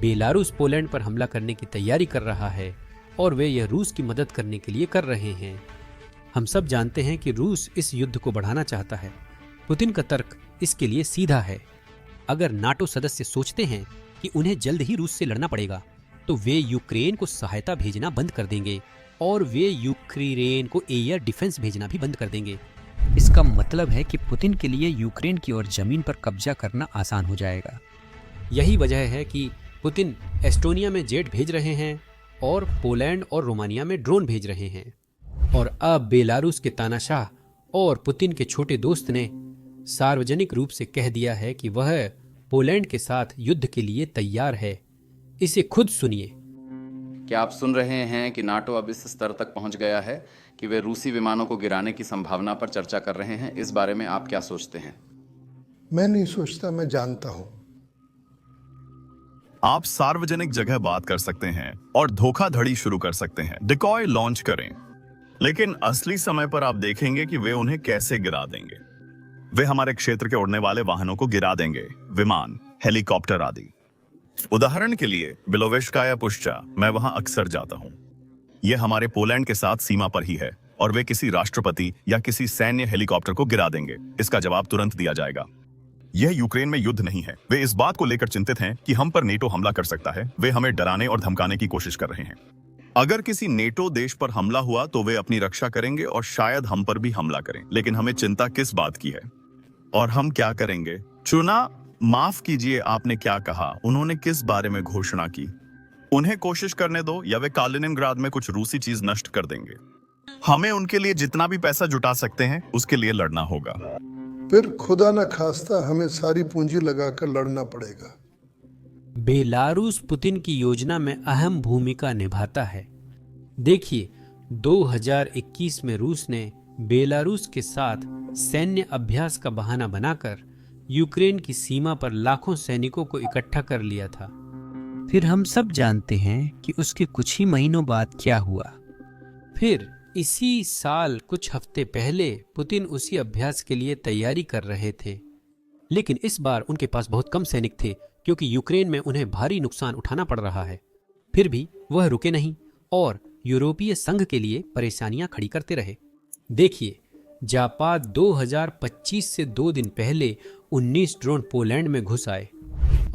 Belarus Poland पर हमला करने की तैयारी कर रहा है और वे यह रूस की मदद करने के लिए कर रहे हैं। हम सब जानते हैं कि रूस इस युद्ध को बढ़ाना चाहता है। पुतिन का तर्क इसके लिए सीधा है। अगर नाटो सदस्य सोचते हैं कि उन्हें जल्द ही रूस से लड़ना पड़ेगा, तो वे यूक्रेन को सहायता भेजना बंद कर देंगे और वे यूक्रेन को एयर डिफेंस भेजना भी बंद कर देंगे। इसका मतलब है कि पुतिन के लिए यूक्रेन की ओर जमीन पर कब्जा करना आसान हो जाएगा। यही वजह है कि पुतिन एस्टोनिया में जेट भेज रहे हैं और पोलैंड और रोमानिया में ड्रोन भेज रहे हैं। और अब बेलारूस के तानाशाह और पुतिन के छोटे दोस्त ने सार्वजनिक रूप से कह दिया है कि वह पोलैंड के साथ युद्ध के लिए तैयार है। इसे खुद सुनिए। क्या आप सुन रहे हैं कि नाटो अब इस स्तर तक पहुंच गया है कि वे रूसी विमानों को गिराने की संभावना पर चर्चा कर रहे हैं? इस बारे में आप क्या सोचते हैं? मैं नहीं सोचता, मैं जानता हूं। आप सार्वजनिक जगह बात कर सकते हैं और धोखाधड़ी शुरू कर सकते हैं, डिकॉय लॉन्च करें, लेकिन असली समय पर आप देखेंगे कि वे उन्हें कैसे गिरा देंगे। वे हमारे क्षेत्र के उड़ने वाले वाहनों को गिरा देंगे, विमान, हेलीकॉप्टर आदि। उदाहरण के लिए बिलोवेशकाया पुश्चा, मैं वहां अक्सर जाता हूं। यह हमारे पोलैंड के साथ सीमा पर ही है और वे किसी राष्ट्रपति या किसी सैन्य हेलीकॉप्टर को गिरा देंगे। इसका जवाब तुरंत दिया जाएगा। यह यूक्रेन में युद्ध नहीं है। वे इस बात को लेकर चिंतित हैं कि हम पर नेटो हमला कर सकता है। वे हमें डराने और धमकाने की कोशिश कर रहे हैं। अगर किसी नेटो देश पर हमला हुआ तो वे अपनी रक्षा करेंगे और शायद हम पर भी हमला करें, लेकिन हमें चिंता किस बात की है और हम क्या करेंगे? चुना, माफ कीजिए, आपने क्या कहा? उन्होंने किस बारे में घोषणा की? उन्हें कोशिश करने दो या वे कालिनिनग्राद में कुछ रूसी चीज नष्ट कर देंगे। हमें उनके लिए जितना भी पैसा जुटा सकते हैं उसके लिए लड़ना होगा। फिर खुदा न खास्ता हमें सारी पूंजी लगाकर लड़ना पड़ेगा। बेलारूस पुतिन की योजना में अहम भूमिका निभाता है। देखिए, 2021 में रूस ने बेलारूस के साथ सैन्य अभ्यास का बहाना बनाकर यूक्रेन की सीमा पर लाखों सैनिकों को इकट्ठा कर लिया था। फिर हम सब जानते हैं कि उसके कुछ ही महीनों बाद क्या हुआ। फिर इसी साल कुछ हफ्ते पहले पुतिन उसी अभ्यास के लिए तैयारी कर रहे थे, लेकिन इस बार उनके पास बहुत कम सैनिक थे क्योंकि यूक्रेन में उन्हें भारी नुकसान उठाना पड़ रहा है। फिर भी वह रुके नहीं और यूरोपीय संघ के लिए परेशानियां खड़ी करते रहे। देखिए, जापान 2025 से 2 दिन पहले 19 ड्रोन पोलैंड में घुस आए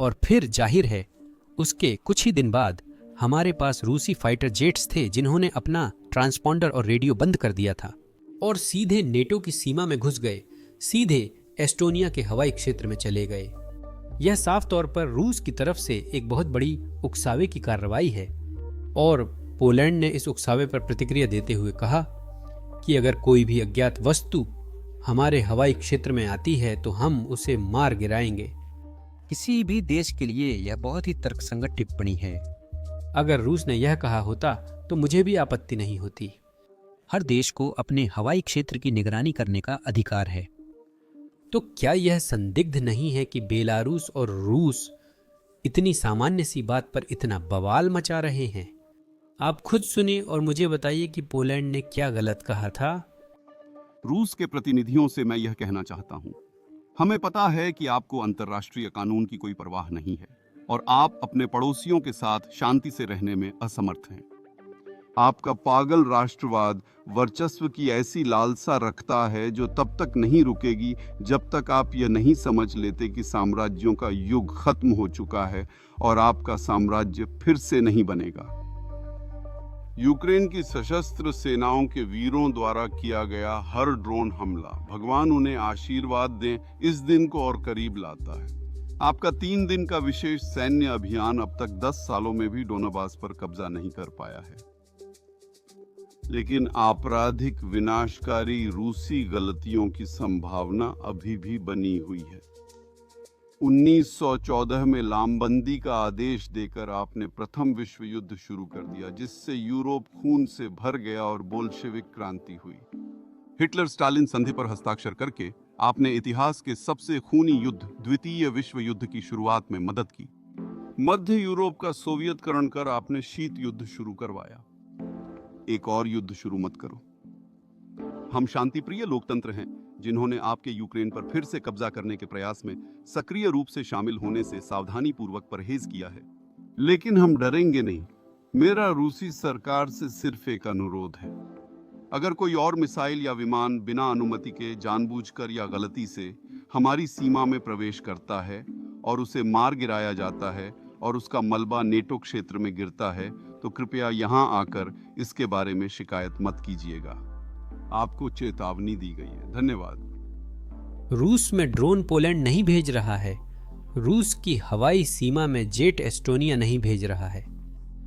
और फिर जाहिर है उसके कुछ ही दिन बाद हमारे पास रूसी फाइटर जेट्स थे जिन्होंने अपना ट्रांसपॉन्डर और रेडियो बंद कर दिया था और सीधे नेटो की सीमा में घुस गए, सीधे एस्टोनिया के हवाई क्षेत्र में चले गए। यह साफ तौर पर रूस की तरफ से एक बहुत बड़ी उकसावे की कार्रवाई है और पोलैंड ने इस उकसावे पर प्रतिक्रिया देते हुए कहा कि अगर कोई भी अज्ञात वस्तु हमारे हवाई क्षेत्र में आती है तो हम उसे मार गिराएंगे। किसी भी देश के लिए यह बहुत ही तर्कसंगत टिप्पणी है। अगर रूस ने यह कहा होता तो मुझे भी आपत्ति नहीं होती। हर देश को अपने हवाई क्षेत्र की निगरानी करने का अधिकार है। तो क्या यह संदिग्ध नहीं है कि बेलारूस और रूस इतनी सामान्य सी बात पर इतना बवाल मचा रहे हैं? आप खुद सुनिए और मुझे बताइए कि पोलैंड ने क्या गलत कहा था। रूस के प्रतिनिधियों से मैं यह कहना चाहता हूं, हमें पता है कि आपको अंतर्राष्ट्रीय कानून की कोई परवाह नहीं है और आप अपने पड़ोसियों के साथ शांति से रहने में असमर्थ हैं। आपका पागल राष्ट्रवाद वर्चस्व की ऐसी लालसा रखता है जो तब तक नहीं रुकेगी जब तक आप यह नहीं समझ लेते कि साम्राज्यों का युग खत्म हो चुका है और आपका साम्राज्य फिर से नहीं बनेगा। यूक्रेन की सशस्त्र सेनाओं के वीरों द्वारा किया गया हर ड्रोन हमला, भगवान उन्हें आशीर्वाद दें, इस दिन को और करीब लाता है। आपका 3 दिन का विशेष सैन्य अभियान अब तक 10 सालों में भी डोनबास पर कब्जा नहीं कर पाया है, लेकिन आपराधिक विनाशकारी रूसी गलतियों की संभावना अभी भी बनी हुई है। 1914 में लामबंदी का आदेश देकर आपने प्रथम विश्व युद्ध शुरू कर दिया, जिससे यूरोप खून से भर गया और बोल्शेविक क्रांति हुई। हिटलर स्टालिन संधि पर हस्ताक्षर करके आपने इतिहास के सबसे खूनी युद्ध द्वितीय विश्व युद्ध की शुरुआत में मदद की। मध्य यूरोप का सोवियतकरण कर आपने शीत युद्ध शुरू करवाया। एक और युद्ध शुरू मत करो। हम शांतिप्रिय लोकतंत्र हैं जिन्होंने आपके यूक्रेन पर फिर से कब्जा करने के प्रयास में सक्रिय रूप से शामिल होने से सावधानी पूर्वक परहेज किया है। लेकिन हम डरेंगे नहीं। मेरा रूसी सरकार से सिर्फ एक अनुरोध है, अगर कोई और मिसाइल या विमान बिना अनुमति के जानबूझकर या गलती से हमारी सीमा में प्रवेश करता है और उसे मार गिराया जाता है और उसका मलबा नेटो क्षेत्र में गिरता है, तो कृपया यहां आकर इसके बारे में शिकायत मत कीजिएगा। आपको चेतावनी दी गई है। धन्यवाद। रूस में ड्रोन पोलैंड नहीं भेज रहा है। रूस की हवाई सीमा में जेट एस्टोनिया नहीं भेज रहा है।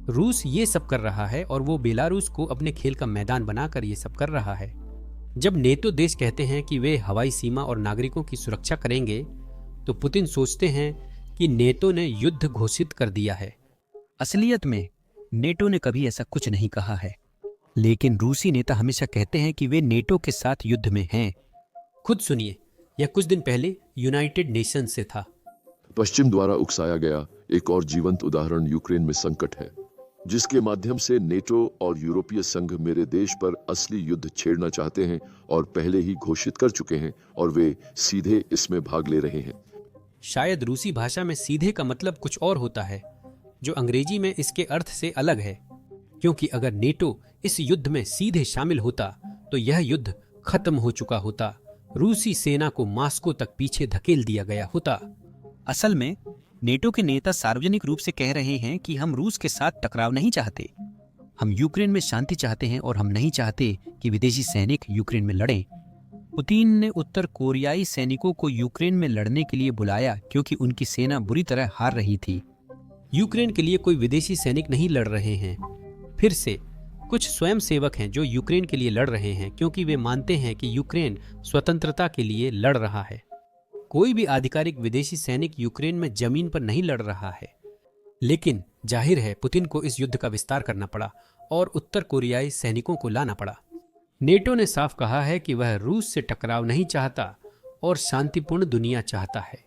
रूस ये सब कर रहा है और वो बेलारूस को अपने खेल का मैदान बनाकर ये सब कर रहा है। जब नेटो देश कहते हैं कि वे हवाई सीमा और नागरिकों की सुरक्षा करेंगे, तो पुतिन सोचते हैं कि नेटो ने युद्ध घोषित कर दिया है। असलियत में नेटो ने कभी ऐसा कुछ नहीं कहा है, लेकिन रूसी नेता हमेशा कहते हैं कि वे नेटो के साथ युद्ध में हैं। खुद सुनिए, यह कुछ दिन पहले यूनाइटेड नेशन से था। पश्चिम द्वारा उकसाया गया एक और जीवंत उदाहरण यूक्रेन में संकट है, जिसके माध्यम से नेटो और यूरोपीय संघ मेरे देश पर असली युद्ध छेड़ना चाहते हैं और पहले ही घोषित कर चुके हैं, और वे सीधे इसमें भाग ले रहे हैं। शायद रूसी भाषा में सीधे का मतलब कुछ और होता है, जो अंग्रेजी में इसके अर्थ से अलग है, क्योंकि अगर नेटो इस युद्ध में सीधे शामिल होता तो यह युद्ध खत्म हो चुका होता। रूसी सेना को मास्को तक पीछे धकेल दिया गया होता। असल में नेटो के नेता सार्वजनिक रूप से कह रहे हैं कि हम रूस के साथ टकराव नहीं चाहते, हम यूक्रेन में शांति चाहते हैं और हम नहीं चाहते कि विदेशी सैनिक यूक्रेन में लड़ें। पुतिन ने उत्तर कोरियाई सैनिकों को यूक्रेन में लड़ने के लिए बुलाया क्योंकि उनकी सेना बुरी तरह हार रही थी। यूक्रेन के लिए कोई विदेशी सैनिक नहीं लड़ रहे हैं। फिर से कुछ स्वयंसेवक हैं जो यूक्रेन के लिए लड़ रहे हैं, क्योंकि वे मानते हैं कि यूक्रेन स्वतंत्रता के लिए लड़ रहा है। कोई भी आधिकारिक विदेशी सैनिक यूक्रेन में जमीन पर नहीं लड़ रहा है। लेकिन जाहिर है पुतिन को इस युद्ध का विस्तार करना पड़ा और उत्तर कोरियाई सैनिकों को लाना पड़ा। नेटो ने साफ कहा है कि वह रूस से टकराव नहीं चाहता और शांतिपूर्ण दुनिया चाहता है।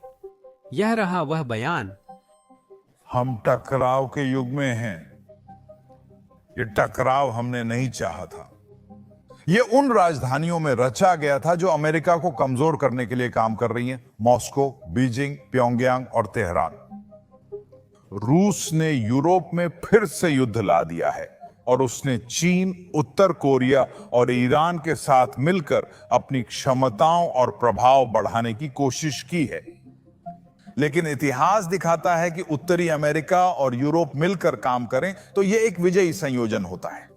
यह रहा वह बयान। हम टकराव के युग में हैं। ये टकराव हमने नहीं चाहा था। ये उन राजधानियों में रचा गया था जो अमेरिका को कमजोर करने के लिए काम कर रही हैं, मॉस्को, बीजिंग, प्योंगयांग और तेहरान। रूस ने यूरोप में फिर से युद्ध ला दिया है और उसने चीन, उत्तर कोरिया और ईरान के साथ मिलकर अपनी क्षमताओं और प्रभाव बढ़ाने की कोशिश की है। लेकिन इतिहास दिखाता है कि उत्तरी अमेरिका और यूरोप मिलकर काम करें तो यह एक विजयी संयोजन होता है।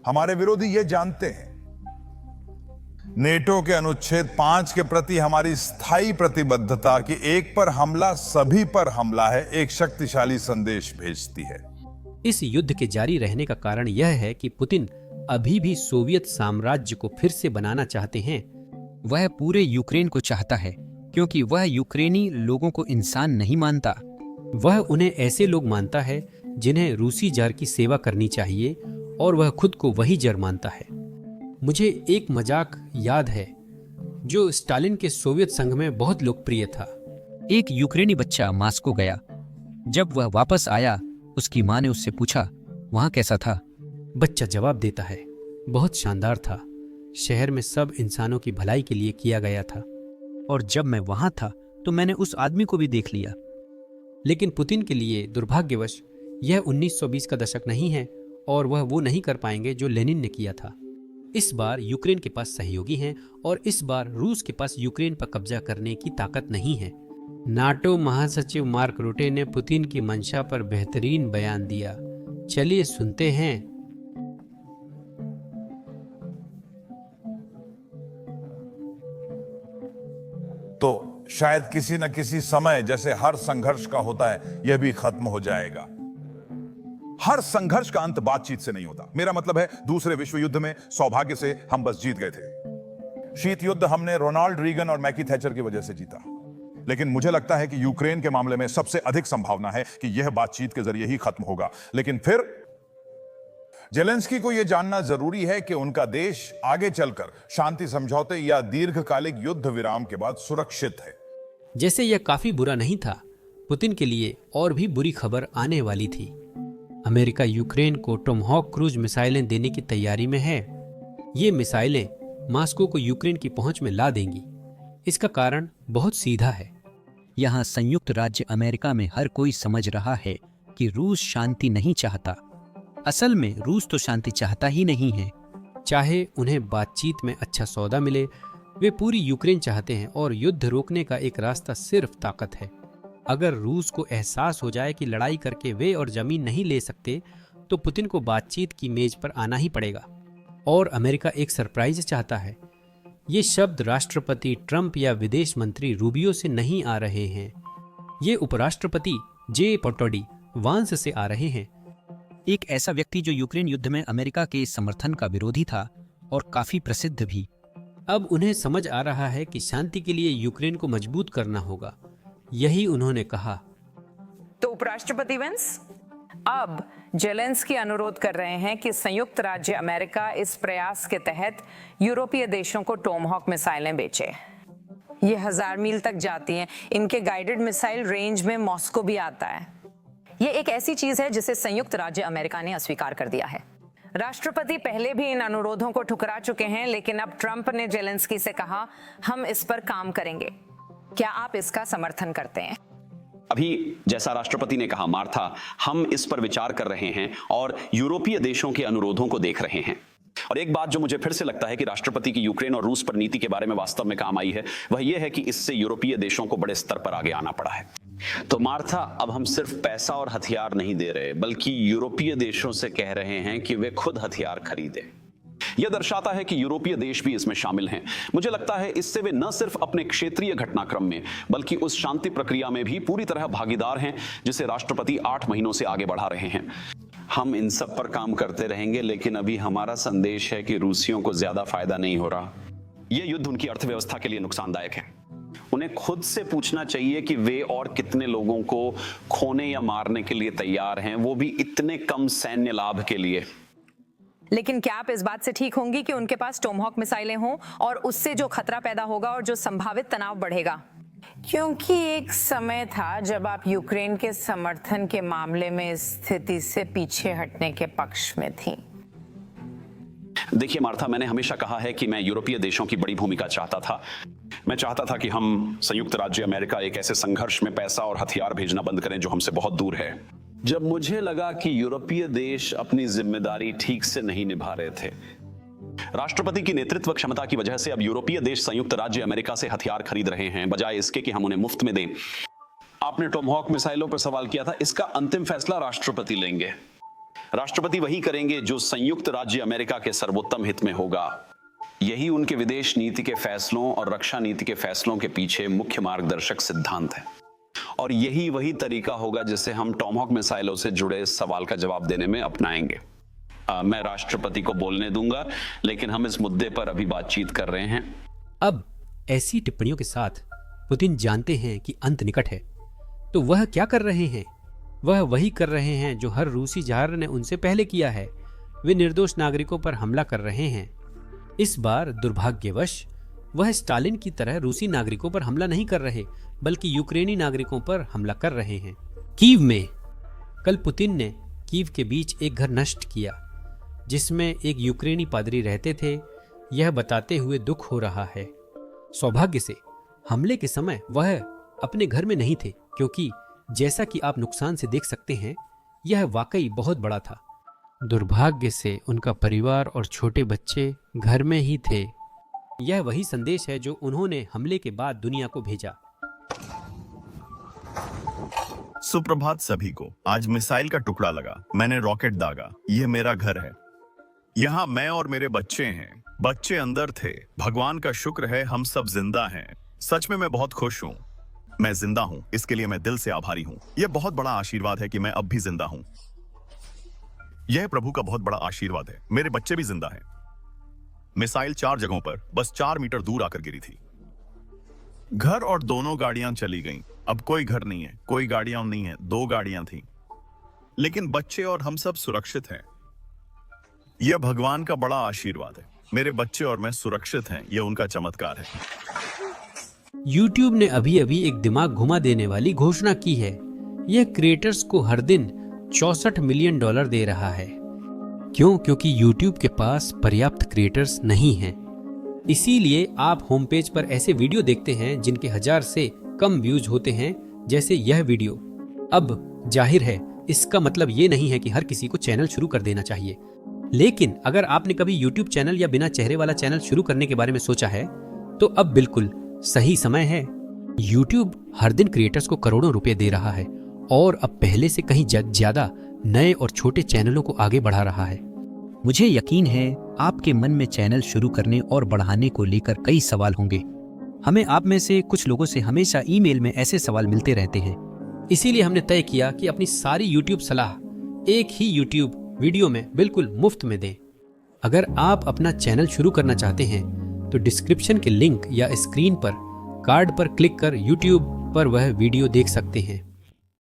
हमारे विरोधी यह जानते हैं। नेटो के अनुच्छेद 5 के प्रति हमारी स्थायी प्रतिबद्धता कि एक पर हमला सभी पर हमला है, एक शक्तिशाली संदेश भेजती है। इस युद्ध के जारी रहने का कारण यह है कि पुतिन अभी भी सोवियत साम्राज्य को फिर से बनाना चाहते हैं। वह पूरे यूक्रेन को चाहता है क्योंकि वह यूक्रेनी लोगों को इंसान नहीं मानता। वह उन्हें ऐसे लोग मानता है जिन्हें रूसी जार की सेवा करनी चाहिए, और वह खुद को वही जार मानता है। मुझे एक मजाक याद है जो स्टालिन के सोवियत संघ में बहुत लोकप्रिय था। एक यूक्रेनी बच्चा मास्को गया। जब वह वापस आया, उसकी माँ ने उससे पूछा, वहां कैसा था? बच्चा जवाब देता है, बहुत शानदार था। शहर में सब इंसानों की भलाई के लिए किया गया था। और जब मैं वहां था तो मैंने उस आदमी को भी देख लिया। लेकिन पुतिन के लिए दुर्भाग्यवश यह 1920 का दशक नहीं है और वह वो नहीं कर पाएंगे जो लेनिन ने किया था। इस बार यूक्रेन के पास सहयोगी हैं और इस बार रूस के पास यूक्रेन पर कब्जा करने की ताकत नहीं है। नाटो महासचिव मार्क रुटे ने पुतिन की मंशा पर बेहतरीन बयान दिया। चलिए सुनते हैं। तो शायद किसी न किसी समय, जैसे हर संघर्ष का होता है, यह भी खत्म हो जाएगा। हर संघर्ष का अंत बातचीत से नहीं होता। मेरा मतलब है, दूसरे विश्व युद्ध में सौभाग्य से हम बस जीत गए थे। शीत युद्ध हमने रोनाल्ड रीगन और मैकी थैचर की वजह से जीता। लेकिन मुझे लगता है कि यूक्रेन के मामले में सबसे अधिक संभावना है कि यह बातचीत के जरिए ही खत्म होगा। लेकिन फिर जेलेंस्की को यह जानना जरूरी है कि उनका देश आगे चलकर शांति समझौते या दीर्घकालिक युद्ध विराम के बाद सुरक्षित है। जैसे यह काफी बुरा नहीं था, पुतिन के लिए और भी बुरी खबर आने वाली थी। अमेरिका यूक्रेन को टोमहॉक क्रूज मिसाइलें देने की तैयारी में है। ये मिसाइलें मास्को को यूक्रेन की पहुंच में ला देंगी। इसका कारण बहुत सीधा है। यहाँ संयुक्त राज्य अमेरिका में हर कोई समझ रहा है कि रूस शांति नहीं चाहता। असल में रूस तो शांति चाहता ही नहीं है। चाहे उन्हें बातचीत में अच्छा सौदा मिले, वे पूरी यूक्रेन चाहते हैं और युद्ध रोकने का एक रास्ता सिर्फ ताकत है। अगर रूस को एहसास हो जाए कि लड़ाई करके वे और जमीन नहीं ले सकते, तो पुतिन को बातचीत की मेज पर आना ही पड़ेगा। और अमेरिका एक सरप्राइज चाहता है। ये शब्द राष्ट्रपति ट्रंप या विदेश मंत्री रूबियो से नहीं आ रहे हैं, ये उपराष्ट्रपति जे पोटोडी वांस से आ रहे हैं। एक ऐसा व्यक्ति जो यूक्रेन युद्ध में अमेरिका के समर्थन का विरोधी था और काफी प्रसिद्ध भी। अब उन्हें समझ आ रहा है कि शांति के लिए यूक्रेन को मजबूत करना होगा। यही उन्होंने कहा। तो उपराष्ट्रपति वेंस अब जेलेंस्की अनुरोध कर रहे हैं कि संयुक्त राज्य अमेरिका इस प्रयास के तहत यूरोपीय देशों को टोमहॉक मिसाइलें बेचे। ये 1000 मील तक जाती हैं। इनके गाइडेड मिसाइल रेंज में मॉस्को भी आता है। ये एक ऐसी चीज है जिसे संयुक्त राज्य अमेरिका ने अस्वीकार कर दिया है। राष्ट्रपति पहले भी इन अनुरोधों को ठुकरा चुके हैं, लेकिन अब ट्रंप ने जेलेंस्की से कहा, हम इस पर काम करेंगे। क्या आप इसका समर्थन करते हैं? अभी जैसा राष्ट्रपति ने कहा, मार्था, हम इस पर विचार कर रहे हैं और यूरोपीय देशों के अनुरोधों को देख रहे हैं। और एक बात जो मुझे फिर से लगता है कि राष्ट्रपति की यूक्रेन और रूस पर नीति के बारे में वास्तव में काम आई है, वह यह है कि इससे यूरोपीय देशों को बड़े स्तर पर आगे आना पड़ा है। तो मार्था, अब हम सिर्फ पैसा और हथियार नहीं दे रहे, बल्कि यूरोपीय देशों से कह रहे हैं कि वे खुद हथियार खरीदें। यह दर्शाता है कि यूरोपीय देश भी इसमें शामिल हैं। मुझे लगता है इससे वे न सिर्फ अपने क्षेत्रीय घटनाक्रम में, बल्कि उस शांति प्रक्रिया में भी पूरी तरह भागीदार हैं जिसे राष्ट्रपति 8 महीनों से आगे बढ़ा रहे हैं। हम इन सब पर काम करते रहेंगे, लेकिन अभी हमारा संदेश है कि रूसियों को ज्यादा फायदा नहीं हो रहा। यह युद्ध उनकी अर्थव्यवस्था के लिए नुकसानदायक है। उन्हें खुद से पूछना चाहिए कि वे और कितने लोगों को खोने या मारने के लिए तैयार हैं, वो भी इतने कम सैन्य लाभ के लिए। लेकिन क्या आप इस बात से ठीक होंगी कि उनके पास टोमहॉक मिसाइलें हों और उससे जो खतरा पैदा होगा और जो संभावित तनाव बढ़ेगा? क्योंकि एक समय था जब आप यूक्रेन के समर्थन के मामले में स्थिति से पीछे हटने के पक्ष में थी। देखिए मार्था, मैंने हमेशा कहा है कि मैं यूरोपीय देशों की बड़ी भूमिका चाहता था। मैं चाहता था कि हम संयुक्त राज्य अमेरिका एक ऐसे संघर्ष में पैसा और हथियार भेजना बंद करें जो हमसे बहुत दूर है। जब मुझे लगा कि यूरोपीय देश अपनी जिम्मेदारी ठीक से नहीं निभा रहे थे, राष्ट्रपति की नेतृत्व क्षमता की वजह से अब यूरोपीय देश संयुक्त राज्य अमेरिका से हथियार खरीद रहे हैं, बजाय इसके कि हम उन्हें मुफ्त में दें। आपने टोमहॉक मिसाइलों पर सवाल किया था, इसका अंतिम फैसला राष्ट्रपति लेंगे। राष्ट्रपति वही करेंगे जो संयुक्त राज्य अमेरिका के सर्वोत्तम हित में होगा। यही उनके विदेश नीति के फैसलों और रक्षा नीति के फैसलों के पीछे मुख्य मार्गदर्शक सिद्धांत है। और यही वही तरीका होगा जिसे हम टोमहॉक मिसाइलों से जुड़े इस सवाल का जवाब देने में अपनाएंगे। मैं राष्ट्रपति को बोलने दूंगा, लेकिन हम इस मुद्दे पर अभी बातचीत कर रहे हैं। अब ऐसी टिप्पणियों के साथ पुतिन जानते हैं कि अंत निकट है, तो वह क्या कर रहे हैं? वह वही कर रहे हैं जो हर रूसी जार ने उनसे पहले किया है। वे निर्दोष नागरिकों पर हमला कर रहे हैं। इस बार दुर्भाग्यवश वह स्टालिन की तरह रूसी नागरिकों पर हमला नहीं कर रहे, बल्कि यूक्रेनी नागरिकों पर हमला कर रहे हैं। कीव में कल पुतिन ने कीव के बीच एक घर नष्ट किया जिसमें एक यूक्रेनी पादरी रहते थे, यह बताते हुए दुख हो रहा है। सौभाग्य से हमले के समय वह अपने घर में नहीं थे, क्योंकि जैसा कि आप नुकसान से देख सकते हैं, यह वाकई बहुत बड़ा था। दुर्भाग्य से उनका परिवार और छोटे बच्चे घर में ही थे। यह वही संदेश है जो उन्होंने हमले के बाद दुनिया को भेजा। सुप्रभात सभी को। आज मिसाइल का टुकड़ा लगा, मैंने रॉकेट दागा। यह मेरा घर है, यहाँ मैं और मेरे बच्चे हैं। बच्चे अंदर थे। भगवान का शुक्र है हम सब जिंदा हैं। सच में मैं बहुत खुश हूँ। मैं जिंदा हूँ, इसके लिए मैं दिल से आभारी हूँ। यह बहुत बड़ा आशीर्वाद है कि मैं अब भी जिंदा हूँ। यह प्रभु का बहुत बड़ा आशीर्वाद है। मेरे बच्चे भी जिंदा हैं। मिसाइल 4 जगहों पर बस 4 मीटर दूर आकर गिरी थी। घर और दोनों गाड़ियां चली गईं। अब कोई घर नहीं है, कोई गाड़ियां नहीं है, 2 गाड़ियां थीं। लेकिन बच्चे और हम सब सुरक्षित हैं। यह भगवान का बड़ा आशीर्वाद है। मेरे बच्चे और मैं सुरक्षित हैं। यह उनका चमत्कार है। YouTube ने अभी अभी एक दिमाग घुमा देने वाली घोषणा की है। यह क्रिएटर्स को हर दिन $64 मिलियन दे रहा है। क्यों? क्योंकि YouTube के पास पर्याप्त क्रिएटर्स नहीं हैं। इसीलिए आप होम पेज पर ऐसे वीडियो देखते हैं जिनके 1000 से कम व्यूज होते हैं, जैसे यह वीडियो। अब जाहिर है इसका मतलब ये नहीं है कि हर किसी को चैनल शुरू कर देना चाहिए। लेकिन अगर आपने कभी YouTube चैनल या बिना चेहरे वाला चैनल शुरू करने के बारे में सोचा है तो अब बिल्कुल सही समय है। YouTube हर दिन क्रिएटर्स को करोड़ों रुपए दे रहा है और अब पहले से कहीं ज्यादा नए और छोटे चैनलों को आगे बढ़ा रहा है। मुझे यकीन है आपके मन में चैनल शुरू करने और बढ़ाने को लेकर कई सवाल होंगे। हमें आप में से कुछ लोगों से हमेशा ईमेल में ऐसे सवाल मिलते रहते हैं। इसीलिए हमने तय किया कि अपनी सारी YouTube सलाह एक ही YouTube वीडियो में बिल्कुल मुफ्त में दें। अगर आप अपना चैनल शुरू करना चाहते हैं तो डिस्क्रिप्शन के लिंक या स्क्रीन पर कार्ड पर क्लिक कर YouTube पर वह वीडियो देख सकते हैं।